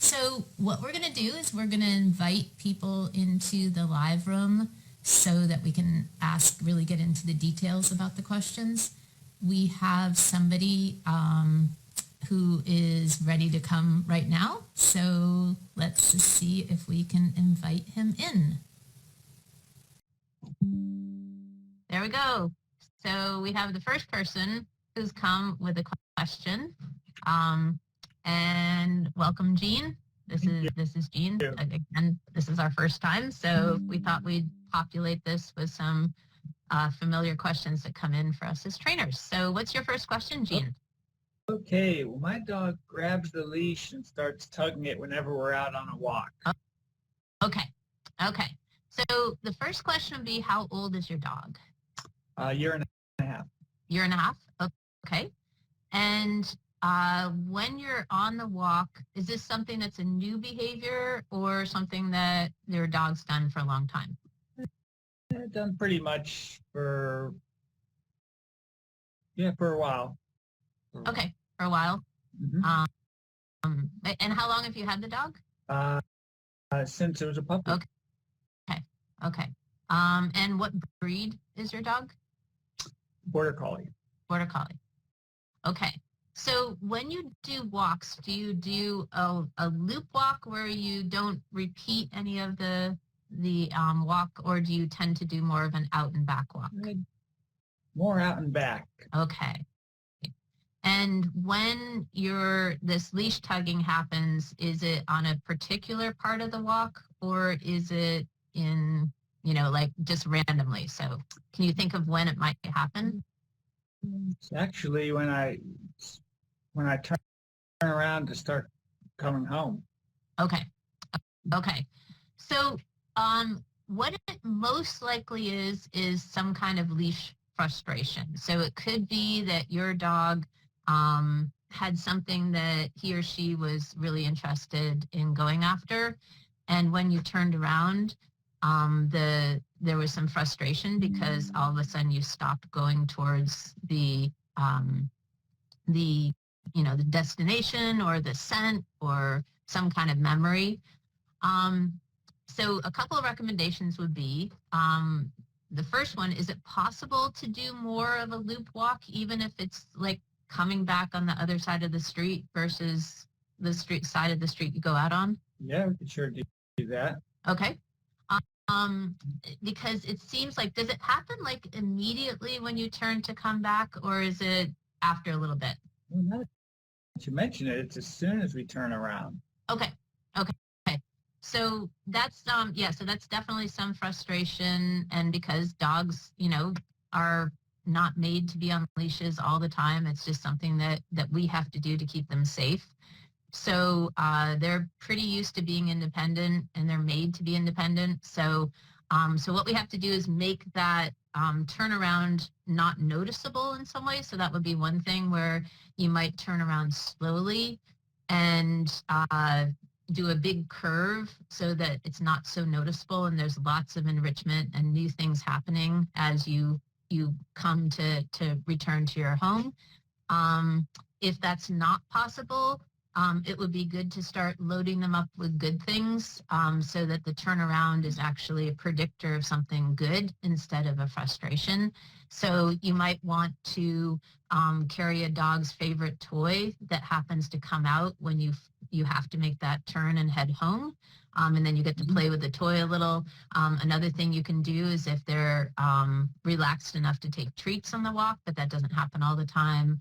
So what we're going to do is we're going to invite people into the live room so that we can really get into the details about the questions. We have somebody who is ready to come right now. So let's see if we can invite him in. There we go. So we have the first person who's come with a question. And welcome, Jean. This is Jean. Again, this is our first time, so we thought we'd populate this with some familiar questions that come in for us as trainers. So what's your first question, Jean? Okay, well, my dog grabs the leash and starts tugging it whenever we're out on a walk. Okay. So the first question would be, how old is your dog? A year and a half. Year and a half? Okay. And when you're on the walk, is this something that's a new behavior or something that your dog's done for a long time? Done pretty much for a while. Okay, for a while. Mm-hmm. And how long have you had the dog? Since it was a puppy. Okay. And what breed is your dog? Border Collie. Border Collie. Okay. So when you do walks, do you do a loop walk where you don't repeat any of the walk, or do you tend to do more of an out and back walk? More out and back. Okay. And when this leash tugging happens, is it on a particular part of the walk, or is it in, like just randomly? So can you think of when it might happen? It's actually when I turn around to start coming home. Okay. So what it most likely is some kind of leash frustration. So it could be that your dog had something that he or she was really interested in going after, and when you turned around, there was some frustration because all of a sudden you stopped going towards the destination or the scent or some kind of memory. So a couple of recommendations would be, the first one, is it possible to do more of a loop walk, even if it's like coming back on the other side of the street versus the side of the street you go out on? Yeah, we could sure do that. Okay. Because it seems like, does it happen like immediately when you turn to come back, or is it after a little bit? Well, now that you mention it, it's as soon as we turn around. Okay. So that's so that's definitely some frustration, and because dogs, are not made to be on leashes all the time, it's just something that we have to do to keep them safe. So they're pretty used to being independent, and they're made to be independent. So what we have to do is make that turnaround not noticeable in some way. So that would be one thing, where you might turn around slowly and do a big curve so that it's not so noticeable, and there's lots of enrichment and new things happening as you come to return to your home. If that's not possible, it would be good to start loading them up with good things, so that the turnaround is actually a predictor of something good instead of a frustration. So you might want to carry a dog's favorite toy that happens to come out when you have to make that turn and head home. And then you get to play with the toy a little. Another thing you can do is, if they're relaxed enough to take treats on the walk, but that doesn't happen all the time,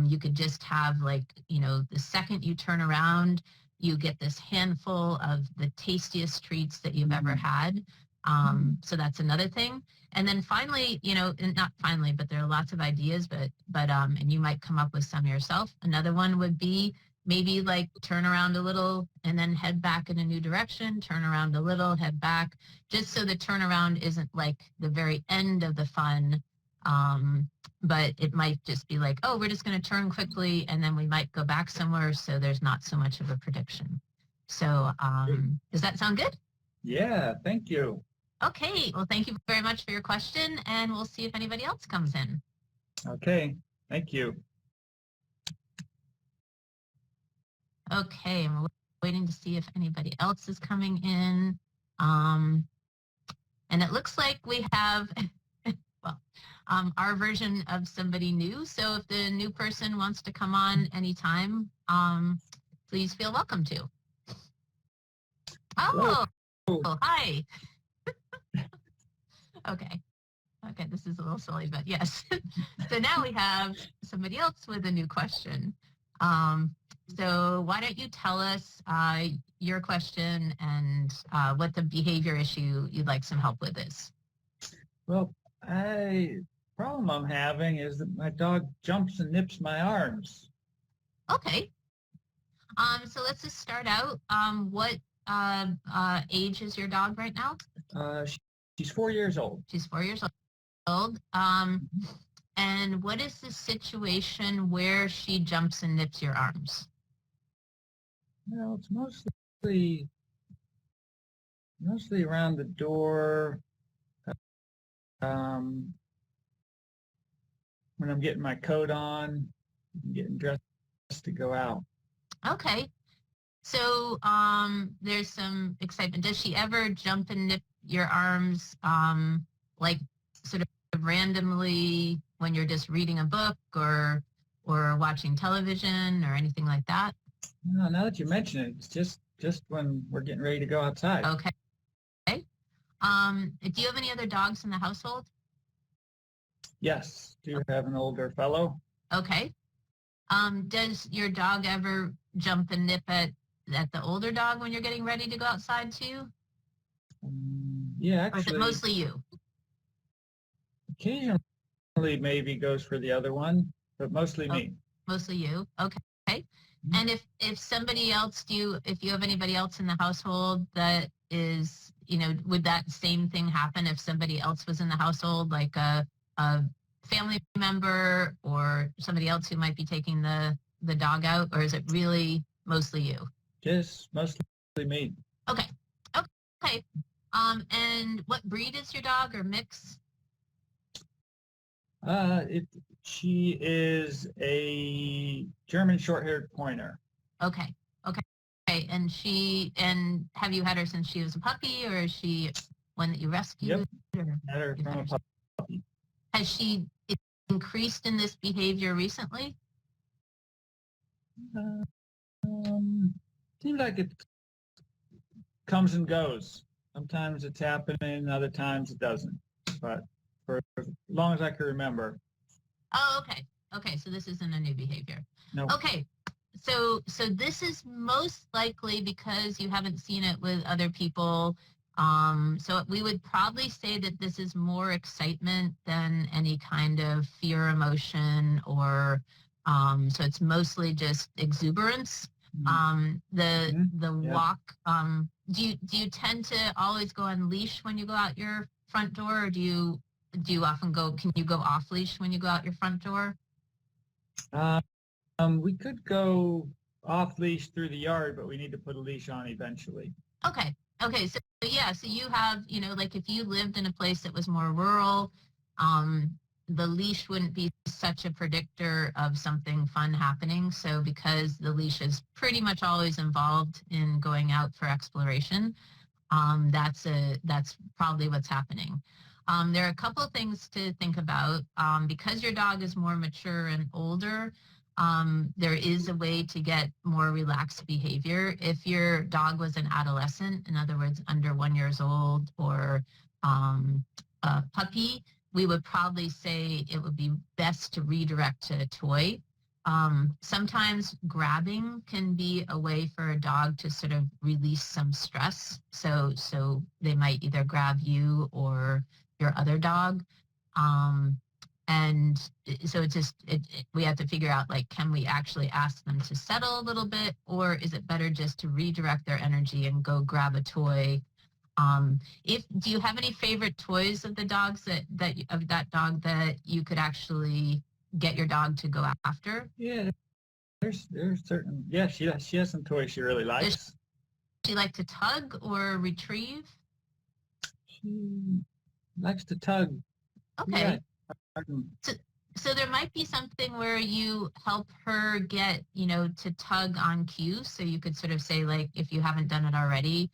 you could just have, the second you turn around, you get this handful of the tastiest treats that you've ever had. So that's another thing. And then finally, not finally, but there are lots of ideas, but and you might come up with some yourself. Another one would be, maybe turn around a little and then head back in a new direction, turn around a little, head back, just so the turnaround isn't like the very end of the fun. But it might just be like, oh, we're just going to turn quickly, and then we might go back somewhere, so there's not so much of a prediction. So does that sound good? Yeah, thank you. Okay, well, thank you very much for your question, and we'll see if anybody else comes in. Okay, thank you. Okay, I'm waiting to see if anybody else is coming in. And it looks like we have, well, our version of somebody new. So if the new person wants to come on anytime, please feel welcome to. Hello. Oh, hi. Okay. Okay, this is a little silly, but yes. So now we have somebody else with a new question. So why don't you tell us your question and what the behavior issue you'd like some help with is? Well, problem I'm having is that my dog jumps and nips my arms. Okay. So let's just start out. What age is your dog right now? She's 4 years old. She's 4 years old. And what is the situation where she jumps and nips your arms? Well, it's mostly around the door. When I'm getting my coat on, getting dressed to go out. Okay. So there's some excitement. Does she ever jump and nip your arms like sort of randomly when you're just reading a book or watching television or anything like that? No, now that you mention it, it's just when we're getting ready to go outside. Okay. Do you have any other dogs in the household? Yes. Do you have an older fellow? Okay. Does your dog ever jump and nip at the older dog when you're getting ready to go outside too? Yeah, Or is it actually, mostly you? occasionally maybe goes for the other one, but mostly me. Mostly you. Okay. And if somebody else, if you have anybody else in the household that is, would that same thing happen if somebody else was in the household, like a family member or somebody else who might be taking the dog out, or is it really mostly you? Just mostly me. Okay. And what breed is your dog or mix? She is a German short-haired pointer. Okay. And have you had her since she was a puppy, or is she one that you rescued? Yep. Had her from a puppy. Has she increased in this behavior recently? Seems like it comes and goes. Sometimes it's happening, other times it doesn't. But for as long as I can remember. Oh, okay. Okay, so this isn't a new behavior. No. Okay, so this is most likely because you haven't seen it with other people. So we would probably say that this is more excitement than any kind of fear emotion, or so it's mostly just exuberance. The walk. Do you tend to always go on leash when you go out your front door, or do you often go? Can you go off leash when you go out your front door? We could go off leash through the yard, but we need to put a leash on eventually. Okay. So yeah, so you have, like if you lived in a place that was more rural, the leash wouldn't be such a predictor of something fun happening. So because the leash is pretty much always involved in going out for exploration, that's probably what's happening. There are a couple of things to think about. Because your dog is more mature and older, there is a way to get more relaxed behavior. If your dog was an adolescent, in other words, under 1 year old, or a puppy, we would probably say it would be best to redirect to a toy. Sometimes grabbing can be a way for a dog to sort of release some stress. So they might either grab you or your other dog. And so it's just, we have to figure out, like, can we actually ask them to settle a little bit, or is it better just to redirect their energy and go grab a toy? Do you have any favorite toys of the dogs of that dog that you could actually get your dog to go after? Yeah, there's certain. Yeah, she has some toys she really likes. Does she like to tug or retrieve? She likes to tug. Okay. Yeah. So there might be something where you help her get, to tug on cue. So you could sort of say, like, if you haven't done it already,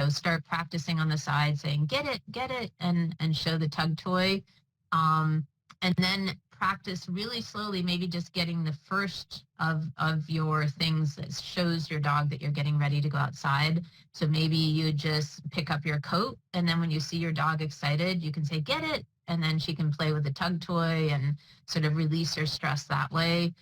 start practicing on the side saying, get it, and show the tug toy. Um, and then practice really slowly, maybe just getting the first of your things that shows your dog that you're getting ready to go outside. So maybe you just pick up your coat, and then when you see your dog excited, you can say, get it. And then she can play with the tug toy and sort of release her stress that way.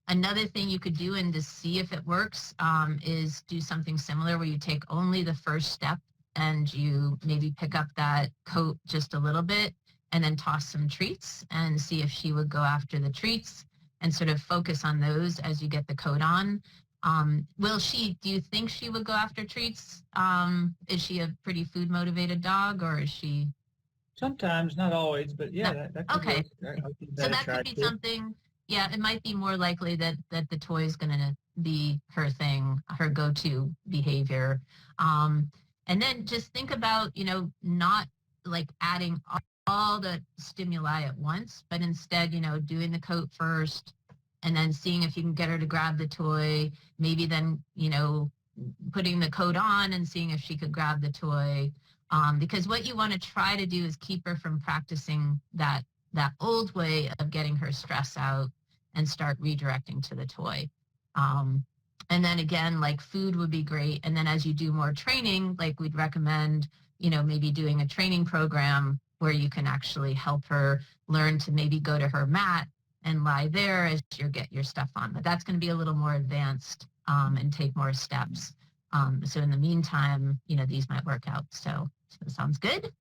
Another thing you could do, and to see if it works, is do something similar where you take only the first step and you maybe pick up that coat just a little bit and then toss some treats and see if she would go after the treats and sort of focus on those as you get the coat on. Do you think she would go after treats? Is she a pretty food motivated dog, or is she? Sometimes, not always, but yeah, No. that could Okay. work. I think So that that could be attractive. something, yeah, it might be more likely that the toy is going to be her thing, her go-to behavior. Um, and then just think about, not like adding all the stimuli at once, but instead, doing the coat first and then seeing if you can get her to grab the toy, maybe then, putting the coat on and seeing if she could grab the toy. Because what you want to try to do is keep her from practicing that old way of getting her stress out and start redirecting to the toy. And then again, like food would be great. And then as you do more training, like we'd recommend, maybe doing a training program where you can actually help her learn to maybe go to her mat and lie there as you get your stuff on. But that's going to be a little more advanced and take more steps. So in the meantime, these might work out. So sounds good.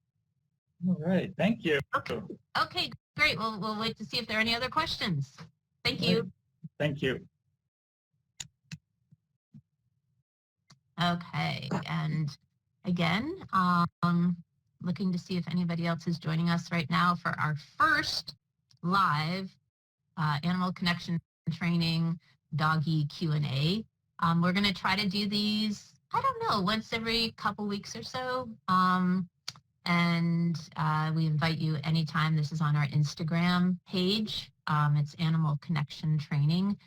All right. Thank you. Okay. Okay, great. We'll wait to see if there are any other questions. Thank All right. you. Thank you. Okay, and again, looking to see if anybody else is joining us right now for our first live animal connection training doggy Q&A. We're going to try to do these, I don't know, once every couple weeks or so. And we invite you anytime. This is on our Instagram page. It's Animal Connection Training.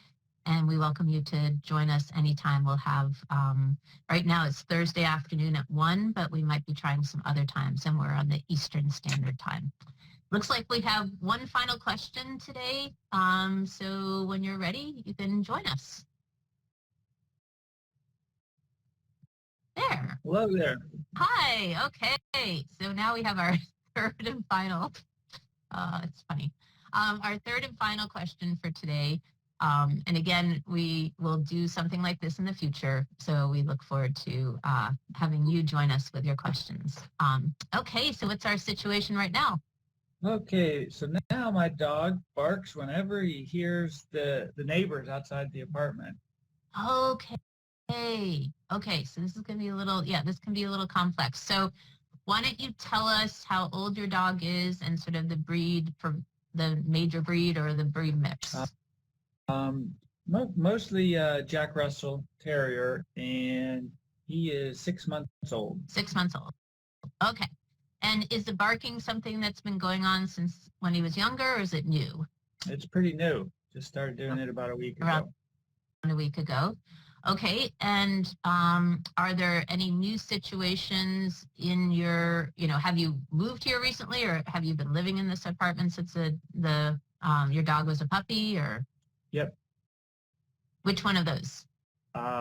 And we welcome you to join us anytime. We'll have, right now it's Thursday afternoon at 1, but we might be trying some other times, and we're on the Eastern Standard Time. Looks like we have one final question today. So when you're ready, you can join us. There. Hello there. Hi. Okay. So now we have our third and final. It's funny. Our third and final question for today. And again, we will do something like this in the future. So we look forward to having you join us with your questions. Okay. So what's our situation right now? Okay, so now my dog barks whenever he hears the neighbors outside the apartment. Okay. Okay. So this is going to be this can be a little complex. So why don't you tell us how old your dog is and sort of the breed, for the major breed or the breed mix? Mostly Jack Russell Terrier, and he is 6 months old. 6 months old. Okay. And is the barking something that's been going on since when he was younger, or is it new? It's pretty new. Just started doing it about a week ago. Around a week ago. Okay. And are there any new situations in your, have you moved here recently, or have you been living in this apartment since your dog was a puppy, or? Yep. Which one of those?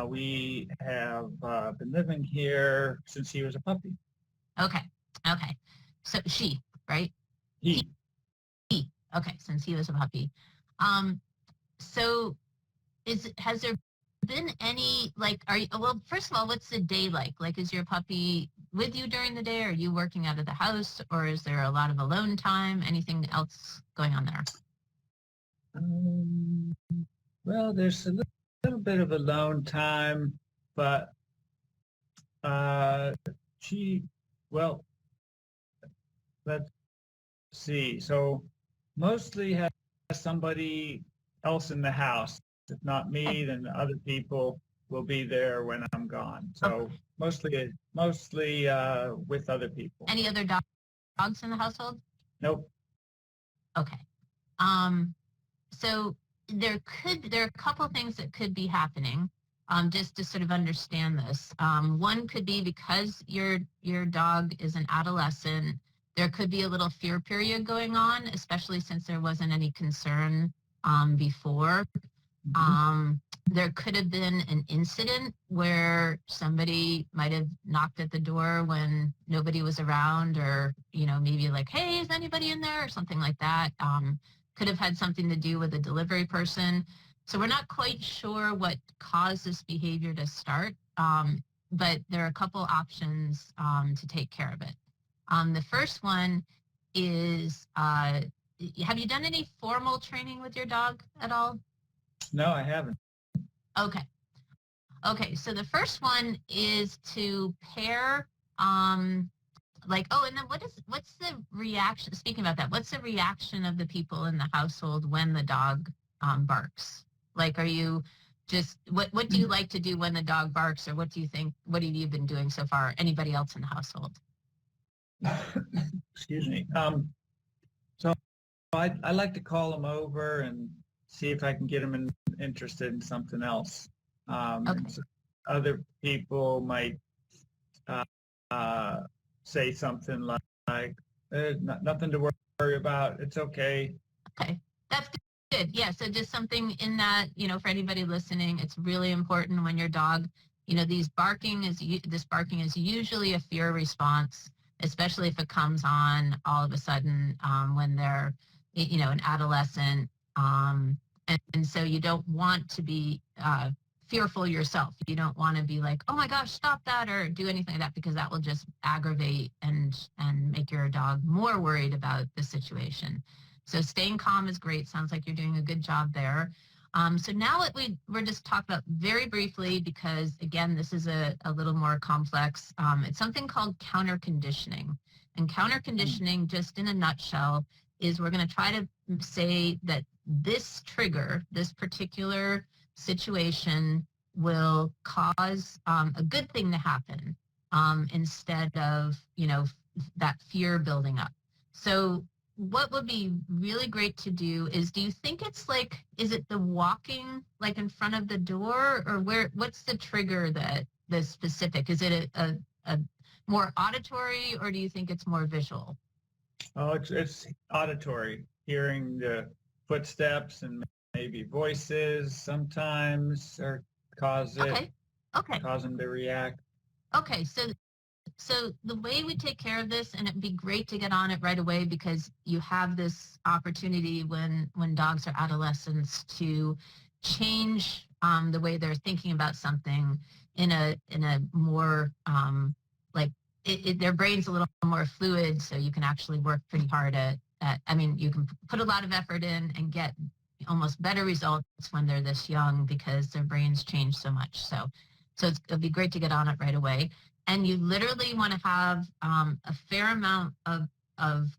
We have been living here since he was a puppy. Okay. Okay. So she, right? He. Okay. Since he was a puppy. So has there been any, first of all, what's the day like? Like, is your puppy with you during the day? Are you working out of the house, or is there a lot of alone time? Anything else going on there? Well, there's a little bit of alone time, but let's see. So mostly has somebody else in the house. If not me, then other people will be there when I'm gone. So mostly with other people. Any other dogs in the household? Nope. Okay. So there are a couple things that could be happening, just to sort of understand this. One could be because your dog is an adolescent, there could be a little fear period going on, especially since there wasn't any concern before. Mhm. Um, there could have been an incident where somebody might have knocked at the door when nobody was around, or, maybe like, hey, is anybody in there, or something like that. Could have had something to do with a delivery person. So we're not quite sure what caused this behavior to start, but there are a couple options to take care of it. The first one is, have you done any formal training with your dog at all? No, I haven't. Okay. Okay. So the first one is to pair, um, and then what's the reaction? Speaking about that, what's the reaction of the people in the household when the dog barks? Like, are you just, what do you like to do when the dog barks, or what do you think, what have you been doing so far? Anybody else in the household? Excuse me. So I like to call them over and see if I can get them interested in something else. And Okay. so other people might uh, uh, say something like nothing to worry about. It's okay. Okay, that's good. Yeah, so just something in that, for anybody listening, it's really important when your dog, this barking is usually a fear response, especially if it comes on all of a sudden when they're, an adolescent. And so you don't want to be fearful yourself. You don't want to be like, oh my gosh, stop that, or do anything like that, because that will just aggravate and make your dog more worried about the situation. So staying calm is great. Sounds like you're doing a good job there. So now what we're just talking about very briefly, because again, this is a little more complex. It's something called counter conditioning. And counter conditioning, just in a nutshell, is we're going to try to say that this trigger, this particular situation, will cause a good thing to happen, instead of, that fear building up. So what would be really great to do is, do you think it's like, is it the walking like in front of the door, or what's the trigger, that the specific, is it a more auditory, or do you think it's more visual? Oh, it's auditory, hearing the footsteps and maybe voices sometimes, or cause it Okay. Okay. cause them to react. Okay. So the way we take care of this, and it'd be great to get on it right away, because you have this opportunity when dogs are adolescents to change the way they're thinking about something in a more like their brain's a little more fluid, so you can actually work pretty hard at, I mean, you can put a lot of effort in and get almost better results when they're this young, because their brains change so much. So it'd be great to get on it right away. And you literally want to have a fair amount of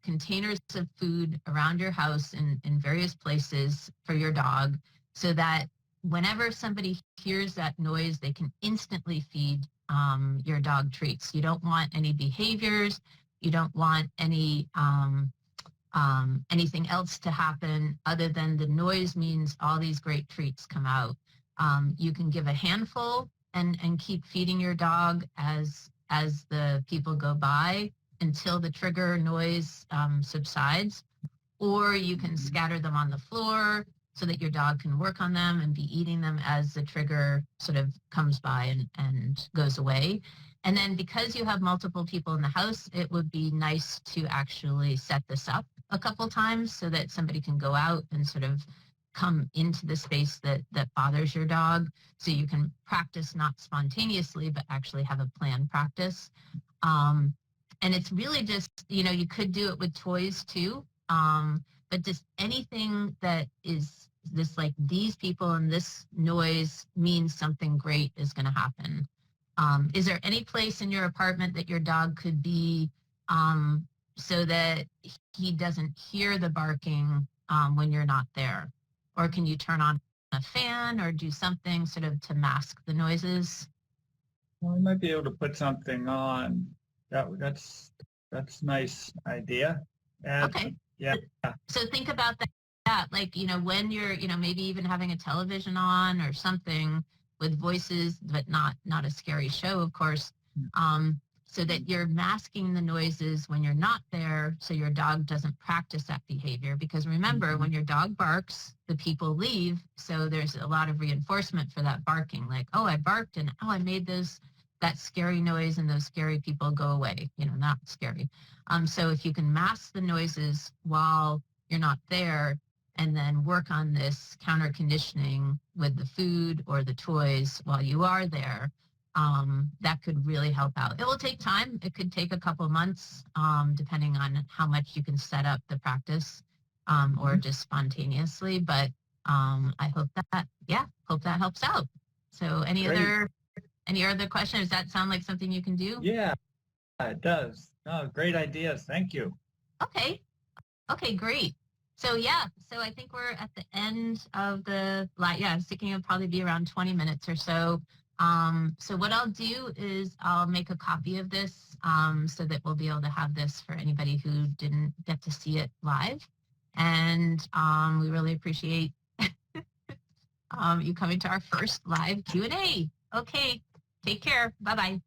containers of food around your house in various places for your dog, so that whenever somebody hears that noise, they can instantly feed your dog treats. You don't want any behaviors. You don't want anything else to happen other than the noise means all these great treats come out. You can give a handful and keep feeding your dog as the people go by until the trigger noise subsides, or you can Mhm. scatter them on the floor so that your dog can work on them and be eating them as the trigger sort of comes by and goes away. And then because you have multiple people in the house, it would be nice to actually set this up a couple times so that somebody can go out and sort of come into the space that bothers your dog, so you can practice not spontaneously but actually have a planned practice. um, and it's really just, you could do it with toys too, but just anything that is this, like, these people and this noise means something great is going to happen. Is there any place in your apartment that your dog could be, so that he doesn't hear the barking when you're not there? Or can you turn on a fan or do something sort of to mask the noises? Well, I might be able to put something on. That's nice idea. And Okay. yeah, So think about that. like, when you're, maybe even having a television on or something with voices, but not a scary show, of course, so that you're masking the noises when you're not there so your dog doesn't practice that behavior. Because remember, when your dog barks, the people leave. So there's a lot of reinforcement for that barking, like, oh, I barked and oh, I made that scary noise and those scary people go away, not scary. So if you can mask the noises while you're not there, and then work on this counter conditioning with the food or the toys while you are there, that could really help out. It will take time. It could take a couple of months, depending on how much you can set up the practice, or just spontaneously. But I hope that helps out. So any Great. other questions? Does that sound like something you can do? Yeah, it does. No, great ideas. Thank you. Okay. Okay, great. So I think we're at the end of I was thinking it'll probably be around 20 minutes or so. So what I'll do is I'll make a copy of this, so that we'll be able to have this for anybody who didn't get to see it live. And we really appreciate you coming to our first live Q&A. Okay, take care. Bye-bye.